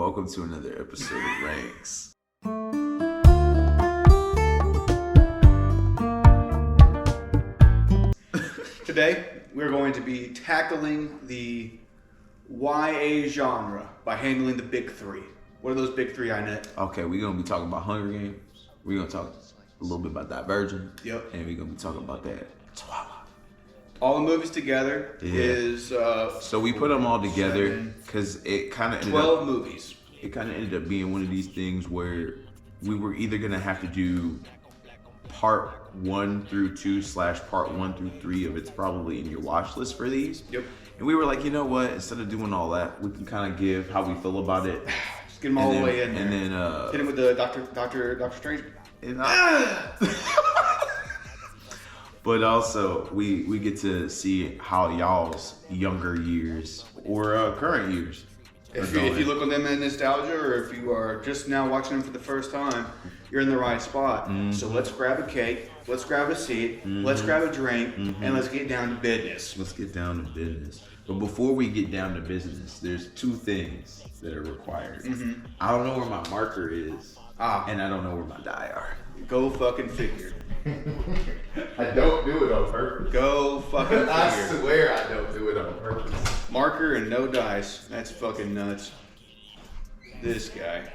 Welcome to another episode of Ranks. Today, we're going to be tackling the YA genre by handling the big three. What are those big three, Inett? Okay, we're going to be talking about Hunger Games. We're going to talk a little bit about Divergent. Yep. And we're going to be talking about that Twilight. All the movies together is... so we put them all together because it kind of ended 12 movies. It kind of ended up being one of these things where we were either going to have to do part 1 through 2 / part 1 through 3 of it's probably in your watch list for these. Yep. And we were like, you know what? Instead of doing all that, we can kind of give how we feel about it. Just get them all the way in there. And then hit him with the Doctor Strange. But also, we get to see how y'all's younger years or current years. If you look on them in nostalgia, or if you are just now watching them for the first time, you're in the right spot. Mm-hmm. So let's grab a cake, let's grab a seat, let's grab a drink, and let's get down to business. Let's get down to business. But before we get down to business, there's 2 things that are required. Mm-hmm. I don't know where my marker is, and I don't know where my die are. Go fucking figure. I don't do it on purpose. Go fucking figure. I swear I don't do it on purpose. Marker and no dice. That's fucking nuts. This guy.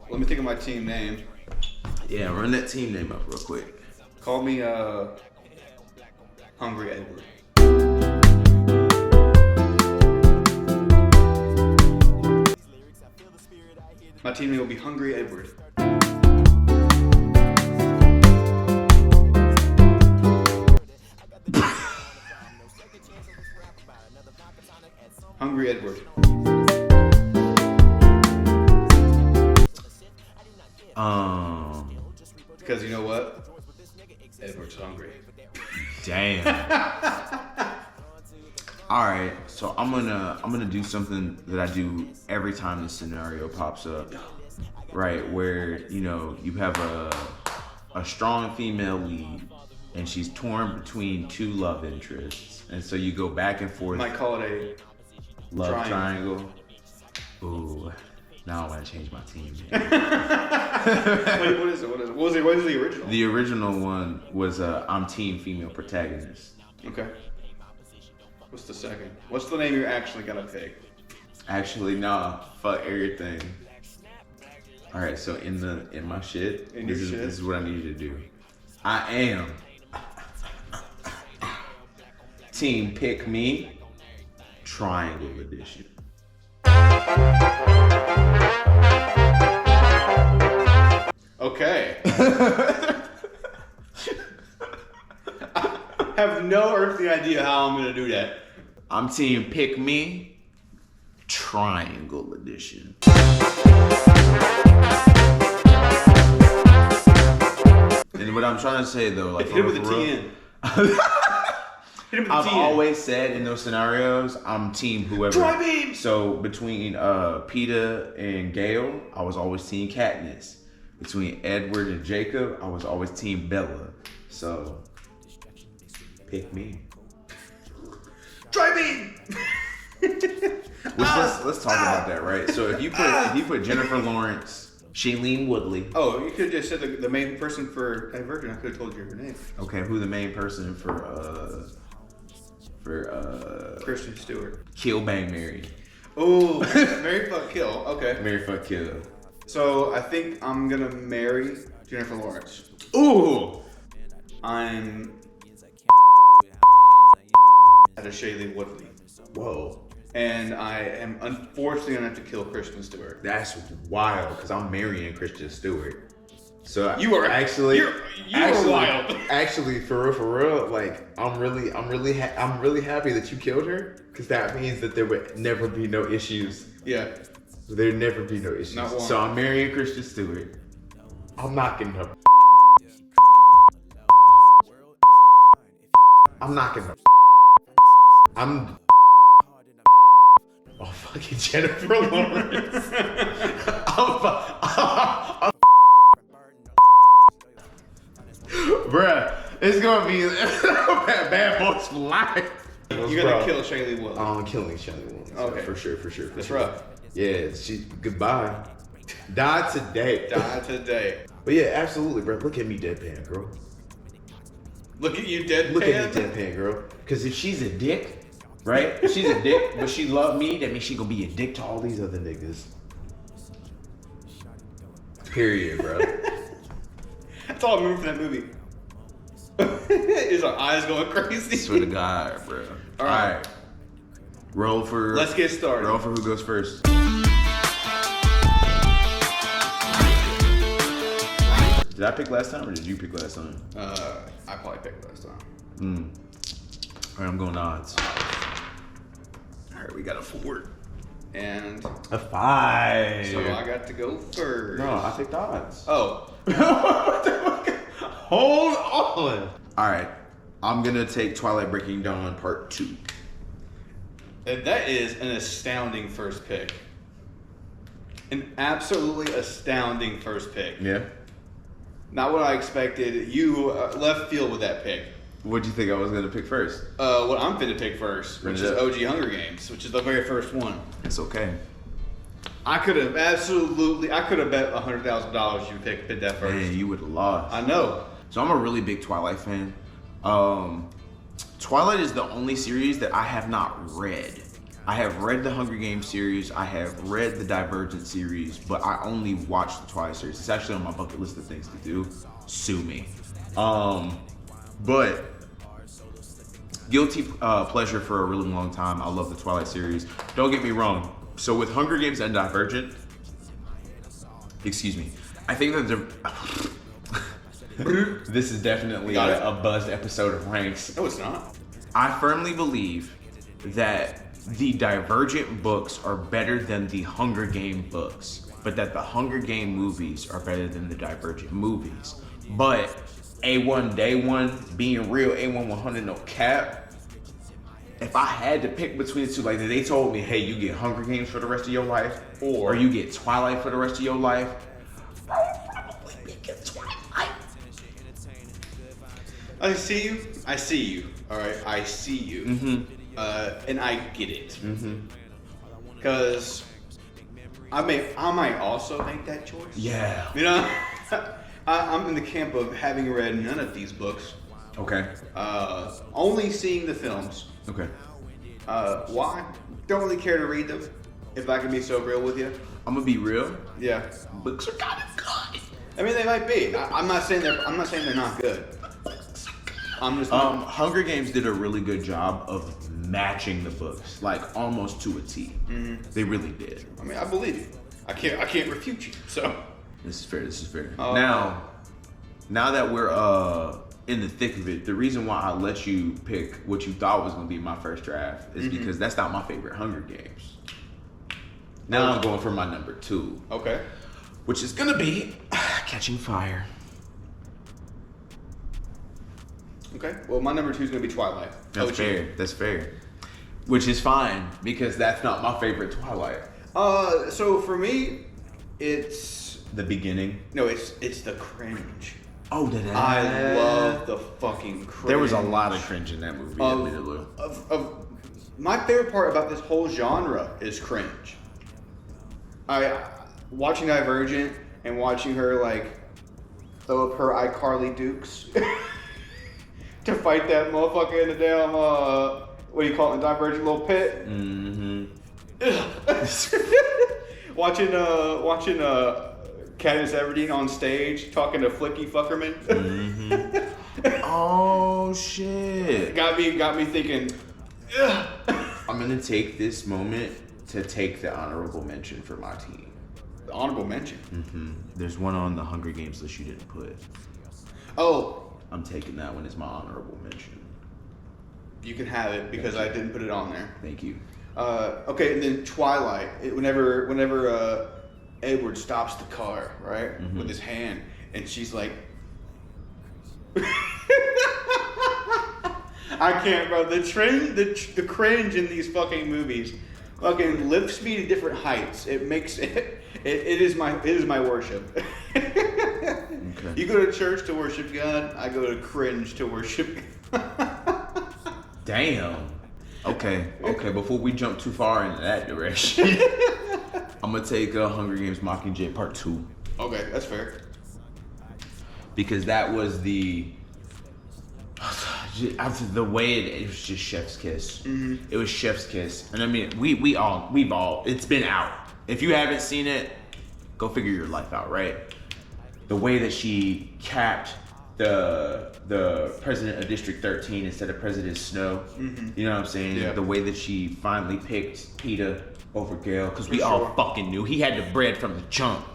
Let me think of my team name. Yeah, run that team name up real quick. Call me Hungry Edward. My team name will be Hungry Edward. Hungry Edward. Because you know what? Edward's hungry. Damn. All right, so I'm gonna do something that I do every time this scenario pops up, right? Where you have a strong female lead, and she's torn between 2 love interests, and so you go back and forth. Might call it a love triangle. Ooh, now I want to change my team. Wait, what is it? What was the original? The original one was I'm team female protagonist. Okay. What's the second? What's the name you're actually gonna pick? Actually, nah. Fuck everything. All right. So in my shit, this is what I need you to do. I am team pick me triangle edition. Okay. I have no earthly idea how I'm gonna do that. I'm team pick me triangle edition. And what I'm trying to say though, like hit him with the TN. I've always said in those scenarios, I'm team whoever. Try beam. So between Peeta and Gale, I was always team Katniss. Between Edward and Jacob, I was always team Bella. So pick me. Try beam. Let's talk about that, right? So if you put Jennifer Lawrence, Shailene Woodley. Oh, you could have just said the main person for Divergent. I could have told you her name. Okay, who the main person for Kristen Stewart. Kill Bang Mary. Oh, Marry Fuck Kill. Okay. Marry Fuck Kill. So I think I'm gonna marry Jennifer Lawrence. Ooh. I'm at a Shailene Woodley. Whoa. And I am unfortunately gonna have to kill Kristen Stewart. That's wild, because I'm marrying Kristen Stewart. So you are actually you're wild. Actually, for real, like I'm really happy that you killed her, because that means that there would never be no issues. Yeah. There'd never be no issues. Not one. So I'm marrying Kristen Stewart. I'm knocking her. I'm fucking Jennifer Lawrence. Bruh, it's gonna be bad boys for life. You're gonna kill Shailene Woodley. I'm killing Shailene Woodley. Okay. For sure. That's rough. Yeah, she goodbye. Die today. Die today. But yeah, absolutely, bro. Look at me, deadpan, girl. Look at you, deadpan. Look at me, deadpan, girl. Because if she's a dick, right? If she's a dick, but she love me, that means she gonna be a dick to all these other niggas. Period, bro. That's all I remember from that movie. Is our eyes going crazy? Swear to God, bro. All right. Roll for. Let's get started. Roll for who goes first. Did I pick last time or did you pick last time? I probably picked last time. All right, I'm going odds. All right, we got a 4 And A 5. so I got to go first. No, I picked odds. Oh. What the fuck? Hold on. All right, I'm gonna take Twilight Breaking Dawn Part 2. And that is an astounding first pick. An absolutely astounding first pick. Yeah. Not what I expected. You left field with that pick. What'd you think I was gonna pick first? What I'm finna pick first, which is Yeah. OG Hunger Games, which is the very first one. It's okay. I could have bet $100,000 you picked that first. Man, you would have lost. I know. So I'm a really big Twilight fan. Twilight is the only series that I have not read. I have read the Hunger Games series, I have read the Divergent series, but I only watched the Twilight series. It's actually on my bucket list of things to do. Sue me. But guilty pleasure for a really long time. I love the Twilight series. Don't get me wrong. So with Hunger Games and Divergent, excuse me, I think that this is definitely a buzzed episode of Ranks. No, it's not. I firmly believe that the Divergent books are better than the Hunger Game books, but that the Hunger Game movies are better than the Divergent movies. But A1 Day 1 being real, A1 100 no cap. If I had to pick between the two, like they told me, hey, you get Hunger Games for the rest of your life, or you get Twilight for the rest of your life, I would probably pick Twilight. I see you. All right, I see you. Mm-hmm. And I get it. Because I might also make that choice. Yeah. You know, I'm in the camp of having read none of these books. Okay. Only seeing the films. Okay. Why? Don't really care to read them. If I can be so real with you. I'm gonna be real. Yeah. Books are kind of good. I mean, they might be. I'm not saying they're not good. I'm just. Hunger Games did a really good job of matching the books, like almost to a T. They really did. I mean, I believe you. I can't refute you. So. This is fair. Now that we're in the thick of it, the reason why I let you pick what you thought was gonna be my first draft is because that's not my favorite Hunger Games. Now I'm going for my number 2. Okay. Which is gonna be Catching Fire. Okay. Well, my number 2 is gonna be Twilight. That's fair. Which is fine because that's not my favorite Twilight. So for me, it's The beginning. no, it's the cringe. Oh, I love the fucking cringe. There was a lot of cringe in that movie. Admittedly. Of my favorite part about this whole genre is cringe. Watching Divergent and watching her like throw up her iCarly Dukes to fight that motherfucker in the damn what do you call it, Divergent little pit. watching Katniss Everdeen on stage talking to Flicky Fuckerman. Oh shit! got me thinking. Ugh. I'm gonna take this moment to take the honorable mention for my team. The honorable mention. There's one on the Hunger Games list you didn't put. Oh, I'm taking that one as my honorable mention. you can have it because I didn't put it on there. Thank you. Okay, and then Twilight. Whenever Edward stops the car, right, with his hand, and she's like, I can't, bro. The cringe in these fucking movies, fucking lifts me to different heights. It makes it. It is my worship. Okay. You go to church to worship God. I go to cringe to worship God. Damn. Okay. Before we jump too far into that direction, I'm gonna take Hunger Games Mockingjay Part 2 Okay, that's fair. because that was the way it was just chef's kiss. Mm-hmm. It was chef's kiss, and I mean we've all it's been out. If you haven't seen it, go figure your life out, right? The way that she capped the president of District 13 instead of President Snow. Mm-hmm. You know what I'm saying? Yeah. The way that she finally picked PETA over Gail, because we For all sure. fucking knew he had the bread from the jump.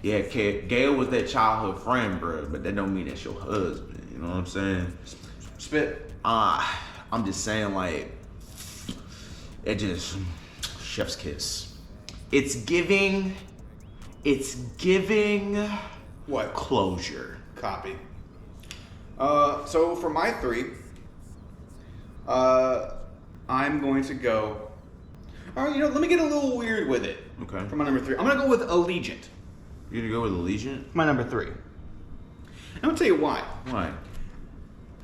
Yeah, Gail was that childhood friend, bro, but that don't mean that's your husband. You know what I'm saying? Spit. I'm just saying, like, it just chef's kiss. It's giving What? closure. Copy. So for my 3, I'm going to go. All right, let me get a little weird with it. Okay. For my number 3, I'm gonna go with Allegiant. You're gonna go with Allegiant? My number 3. And I'm gonna tell you why. Why?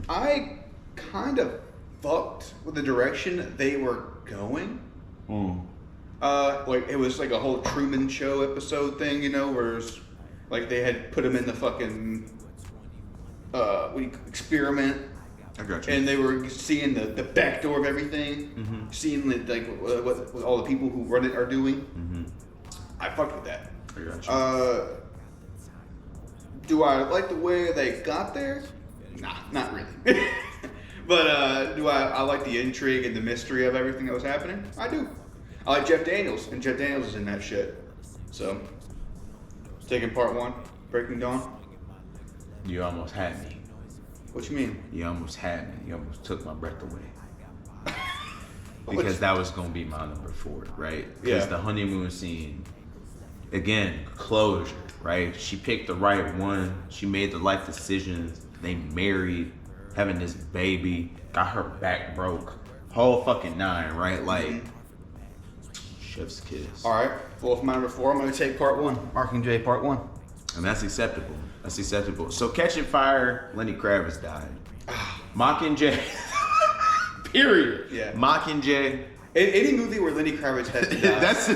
I kind of fucked with the direction they were going. Like it was like a whole Truman Show episode thing, where it's like they had put him in the fucking experiment, I got you. and they were seeing the back door of everything, Mm-hmm. seeing like what all the people who run it are doing. Mm-hmm. I fucked with that. I got you. Do I like the way they got there? Nah, not really. But do I like the intrigue and the mystery of everything that was happening? I do. I like Jeff Daniels, and Jeff Daniels is in that shit. So, taking Part 1, Breaking Dawn. You almost had me. What you mean? You almost had me. You almost took my breath away. Because that was gonna be my number 4, right? Because Yeah. the honeymoon scene, again, closure, right? She picked the right one. She made the life decisions. They married, having this baby, got her back broke, whole fucking 9, right? Like, chef's kiss. All right. Well, for my number 4, I'm going to take Part 1, Mockingjay Part 1. And that's acceptable. That's acceptable. So, Catching Fire, Lenny Kravitz died. Mockingjay, period. Yeah. Mockingjay. Any movie where Lenny Kravitz has to die that's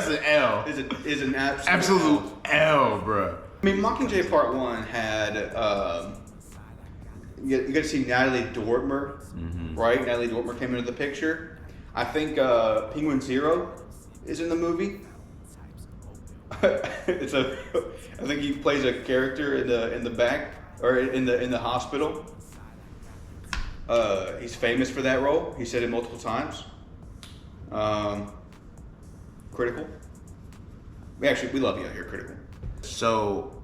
an L. is an Absolute L, bro. I mean, Mockingjay Part 1 had, you got to see Natalie Dormer, right? Natalie Dormer came into the picture. I think Penguin Zero is in the movie. I think he plays a character in the back, or in the hospital. He's famous for that role. He said it multiple times. Critical. We love you out here, Critical. So,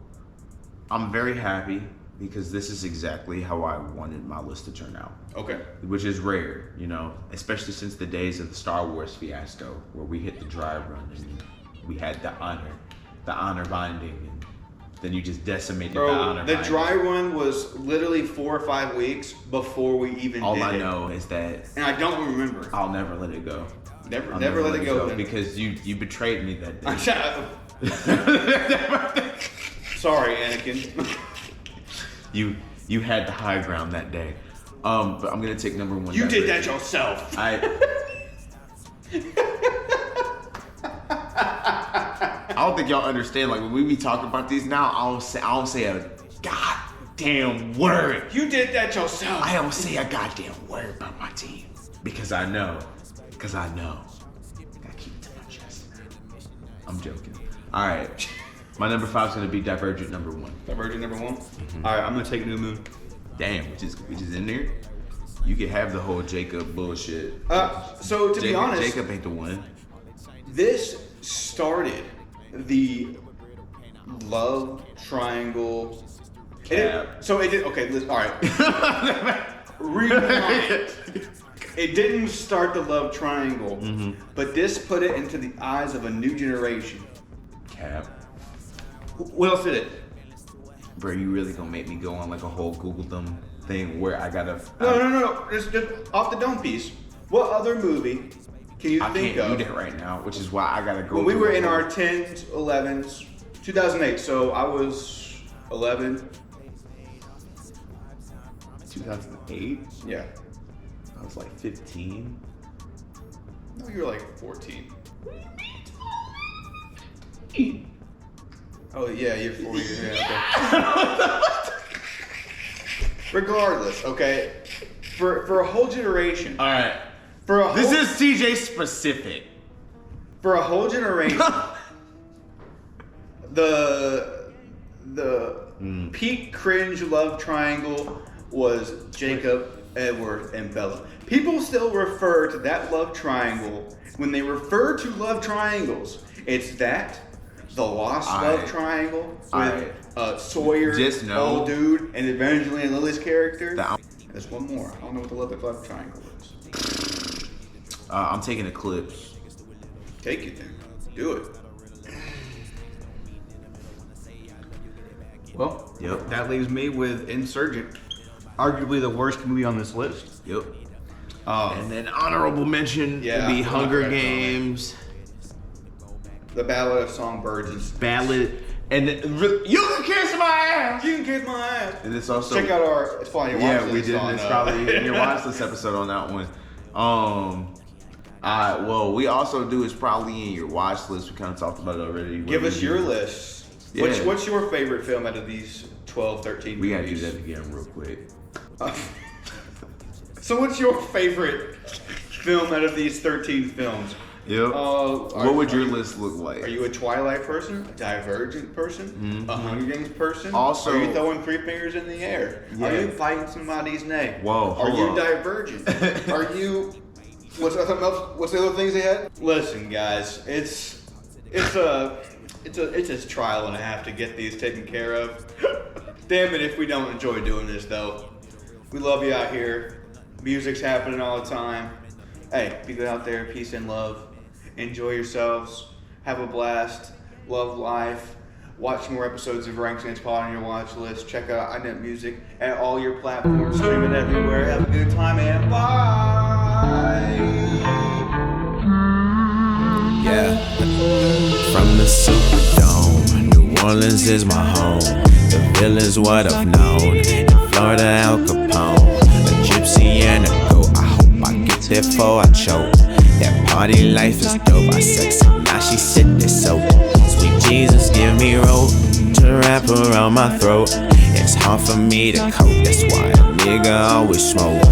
I'm very happy because this is exactly how I wanted my list to turn out. Okay. Which is rare, especially since the days of the Star Wars fiasco, where we hit the dry run and we had the honor binding, and then you just decimated the honor the binding. dry run was literally 4 or 5 weeks before we even All did I it. know is that And I don't remember. I'll never let it go. Never I'll let it go. Then. because you betrayed me that day. Sorry, Anakin. You had the high ground that day. But I'm gonna take number 1. You did that yourself. I don't think y'all understand. Like when we be talking about these now, I don't say a goddamn word. You did that yourself. I don't say a goddamn word about my team because I know. I gotta keep it to my chest. I'm joking. All right, my number 5 is gonna be Divergent number 1. Divergent number 1. All right, I'm gonna take New Moon. Damn, which is in there. You could have the whole Jacob bullshit. So to be honest, Jacob ain't the one. this started the love triangle. Cap. It did. Okay, listen, all right. Rewind. It didn't start the love triangle, but this put it into the eyes of a new generation. Cap. What else did it? Bro, you really gonna make me go on like a whole Google them thing where I gotta. No. Just off the dome piece. What other movie can you I think can't of? do that right now, which is why I gotta go. When we through were a in whole- our 10s, 11s, 2008, so I was 11. 2008, Yeah. I was like 15. No, you're like 14. Oh yeah, you're 4 years. Yeah, okay. Regardless, okay. For a whole generation. All right. This is TJ specific. For a whole generation. the peak cringe love triangle was Jacob, Edward, and Bella. People still refer to that love triangle when they refer to love triangles. It's that, the lost love triangle with Sawyer, just know, old dude, and Evangeline Lilly's character. There's one more. I don't know what the love triangle is. I'm taking Eclipse. Take it then. Do it. Well, Yep. that leaves me with Insurgent, arguably the worst movie on this list. Yep. And then honorable mention Yeah, would be I Hunger forgot Games. The Ballad of Songbirds is Ballad. And then, You Can Kiss My Ass. You Can Kiss My Ass. And it's also Check out our. It's probably your watch list. we did. On, It's probably your watch list episode on that one. Well, we also do is probably in your watch list. We kind of talked about it already. Give us your list. Yeah. What's your favorite film out of these 12, 13 We gotta do movies? that again real quick. So what's your favorite film out of these 13 films? Yep. What would your list look like? Are you a Twilight person? A Divergent person? A Hunger Games person? Also- are you throwing 3 fingers in the air? Yeah. Are you fighting somebody's neck? Whoa, Are hold you up. Divergent? Are you? What's something else? What's the other things they had? Listen, guys, it's a trial and a half to get these taken care of. Damn it if we don't enjoy doing this though. We love you out here. Music's happening all the time. Hey, be good out there. Peace and love. Enjoy yourselves. Have a blast. Love life. Watch more episodes of Ranks and Pod on your watch list. Check out Inett Music at all your platforms. Stream it everywhere. Have a good time and bye. Yeah, from the Superdome, New Orleans is my home. The Villa's what I've known. In Florida, Al Capone, a gypsy and a goat. I hope I get there before I choke. That party life is dope. I sexy, now she sitting so. Sweet Jesus, give me rope to wrap around my throat. It's hard for me to cope, that's why a nigga always smoke.